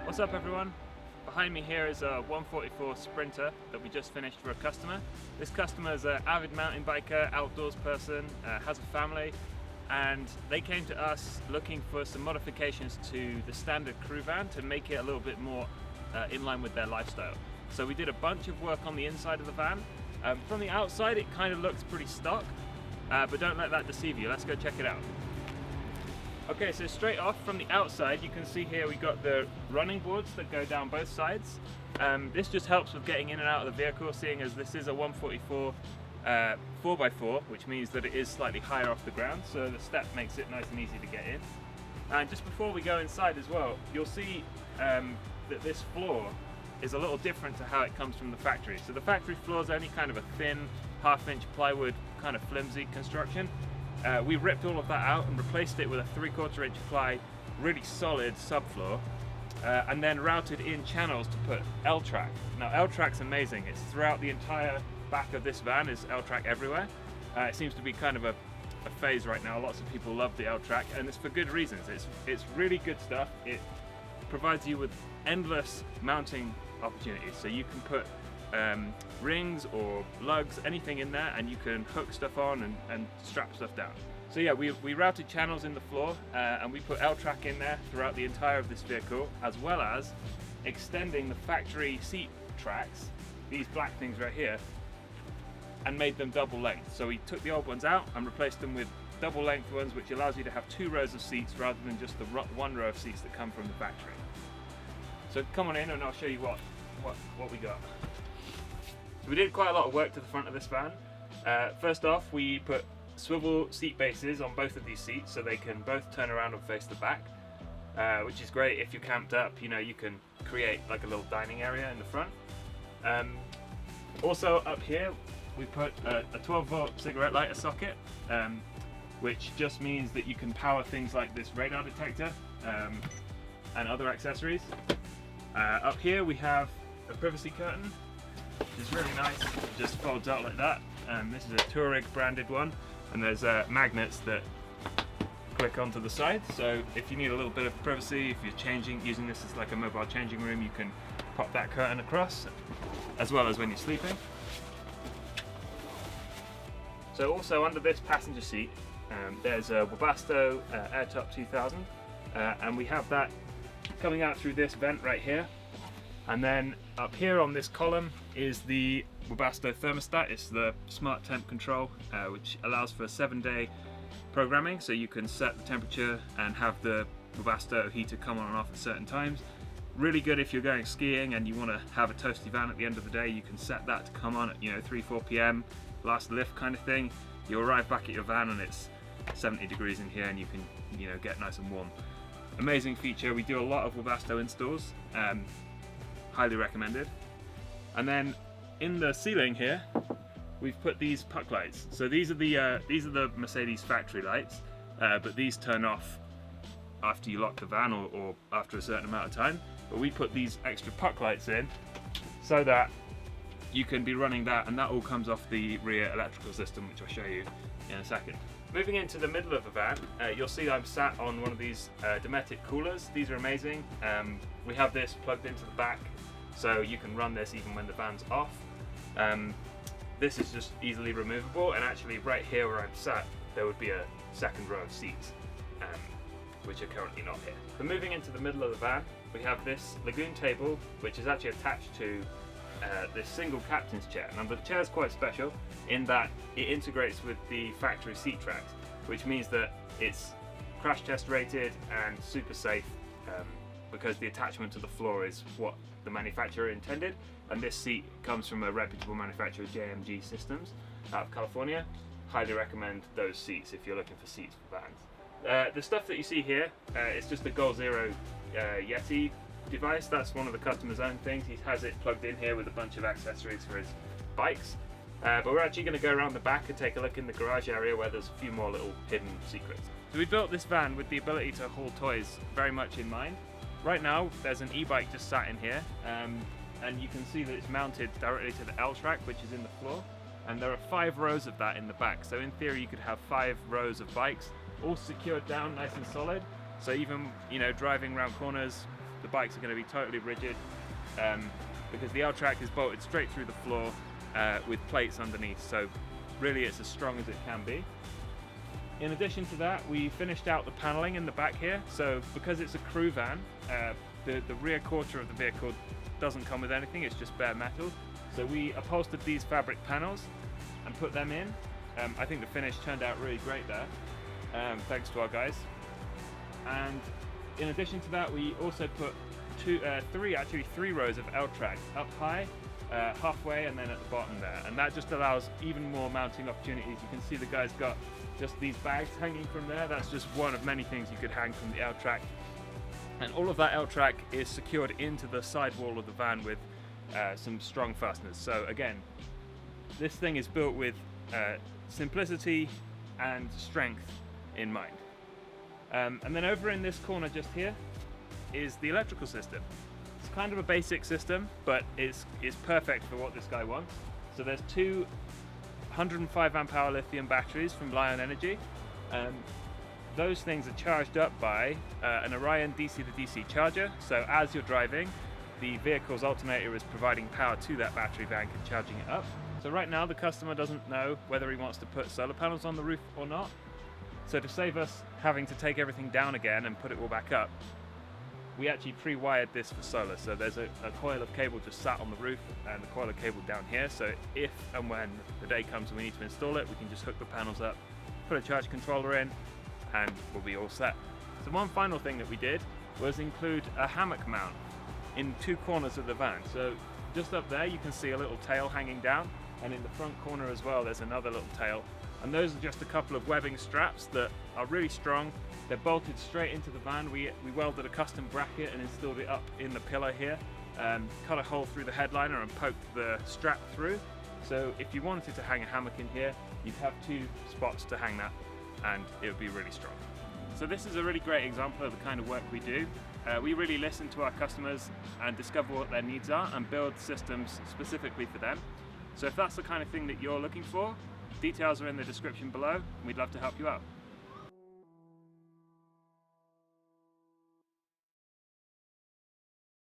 What's up everyone? Behind me here is a 144 Sprinter that we just finished for a customer. This customer is an avid mountain biker, outdoors person, has a family, and they came to us looking for some modifications to the standard crew van to make it a little bit more in line with their lifestyle. So we did a bunch of work on the inside of the van. From the outside it kind of looks pretty stock, but don't let that deceive you. Let's go check it out. Okay, so straight off from the outside, you can see here we got the running boards that go down both sides. This just helps with getting in and out of the vehicle, seeing as this is a 144 4x4, which means that it is slightly higher off the ground, so the step makes it nice and easy to get in. And just before we go inside as well, you'll see that this floor is a little different to how it comes from the factory. So the factory floor is only kind of a thin, half-inch plywood, kind of flimsy construction. We ripped all of that out and replaced it with a 3/4 inch ply, really solid subfloor, and then routed in channels to put L-track. Now L-track's amazing. It's throughout the entire back of this van is L-track everywhere. It seems to be kind of a phase right now. Lots of people love the L-track, and it's for good reasons. It's really good stuff. It provides you with endless mounting opportunities. So you can put rings or lugs, anything in there, and you can hook stuff on and strap stuff down. So yeah, we routed channels in the floor and we put L-track in there throughout the entire of this vehicle, as well as extending the factory seat tracks, these black things right here, and made them double length. So we took the old ones out and replaced them with double length ones, which allows you to have 2 rows of seats rather than just the 1 row of seats that come from the factory. So come on in and I'll show you what we got. So we did quite a lot of work to the front of this van. First off, we put swivel seat bases on both of these seats so they can both turn around and face the back, which is great if you're camped up. You know, you can create like a little dining area in the front. Also up here, we put a 12-volt cigarette lighter socket, which just means that you can power things like this radar detector and other accessories. Up here we have a privacy curtain, which is really nice. It just folds out like that. This is a Touareg branded one, and there's magnets that click onto the side. So if you need a little bit of privacy, if you're using this as like a mobile changing room, you can pop that curtain across, as well as when you're sleeping. So also under this passenger seat, there's a Webasto Airtop 2000, and we have that coming out through this vent right here. And then up here on this column is the Webasto thermostat. It's the smart temp control, which allows for 7-day programming, so you can set the temperature and have the Webasto heater come on and off at certain times. Really good if you're going skiing and you want to have a toasty van at the end of the day. You can set that to come on at 3-4 p.m. last lift kind of thing. You arrive back at your van and it's 70 degrees in here, and you can get nice and warm. Amazing feature. We do a lot of Webasto installs. Highly recommended. And then in the ceiling here, we've put these puck lights. So these are the Mercedes factory lights, but these turn off after you lock the van or after a certain amount of time. But we put these extra puck lights in so that you can be running that, and that all comes off the rear electrical system, which I'll show you in a second. Moving into the middle of the van, you'll see I'm sat on one of these Dometic coolers. These are amazing. We have this plugged into the back, so you can run this even when the van's off. This is just easily removable, and actually right here where I'm sat, there would be a second row of seats, which are currently not here. So moving into the middle of the van, we have this lagoon table, which is actually attached to this single captain's chair. Now the chair is quite special in that it integrates with the factory seat tracks, which means that it's crash test rated and super safe, because the attachment to the floor is what the manufacturer intended, and this seat comes from a reputable manufacturer, JMG Systems, out of California. Highly recommend those seats if you're looking for seats for vans. The stuff that you see here is just a Goal Zero Yeti device. That's one of the customer's own things. He has it plugged in here with a bunch of accessories for his bikes. But we're actually going to go around the back and take a look in the garage area where there's a few more little hidden secrets. So we built this van with the ability to haul toys very much in mind. Right now there's an e-bike just sat in here, and you can see that it's mounted directly to the L-track, which is in the floor, and there are 5 rows of that in the back. So in theory you could have 5 rows of bikes all secured down nice and solid, so even driving around corners the bikes are going to be totally rigid because the L-track is bolted straight through the floor with plates underneath, so really it's as strong as it can be. In addition to that, we finished out the paneling in the back here, so because it's a crew van, the rear quarter of the vehicle doesn't come with anything, it's just bare metal. So we upholstered these fabric panels and put them in. I think the finish turned out really great there, thanks to our guys. And in addition to that, we also put three rows of L-track up high, halfway, and then at the bottom there. And that just allows even more mounting opportunities. You can see the guys got just these bags hanging from there. That's just one of many things you could hang from the L-track. And all of that L-track is secured into the sidewall of the van with some strong fasteners. So again, this thing is built with simplicity and strength in mind. And then over in this corner just here is the electrical system. It's kind of a basic system, but it's perfect for what this guy wants. So there's two 105 amp hour lithium batteries from Lion Energy. Those things are charged up by an Orion DC to DC charger. So as you're driving, the vehicle's alternator is providing power to that battery bank and charging it up. So right now the customer doesn't know whether he wants to put solar panels on the roof or not. So to save us having to take everything down again and put it all back up, we actually pre-wired this for solar. So there's a coil of cable just sat on the roof and a coil of cable down here. So if and when the day comes and we need to install it, we can just hook the panels up, put a charge controller in, and we'll be all set. So one final thing that we did was include a hammock mount in two corners of the van. So just up there you can see a little tail hanging down, and in the front corner as well there's another little tail. And those are just a couple of webbing straps that are really strong. They're bolted straight into the van. We welded a custom bracket and installed it up in the pillar here, cut a hole through the headliner and poked the strap through. So if you wanted to hang a hammock in here, you'd have two spots to hang that, and it would be really strong. So this is a really great example of the kind of work we do. We really listen to our customers and discover what their needs are and build systems specifically for them. So if that's the kind of thing that you're looking for, details are in the description below. We'd love to help you out.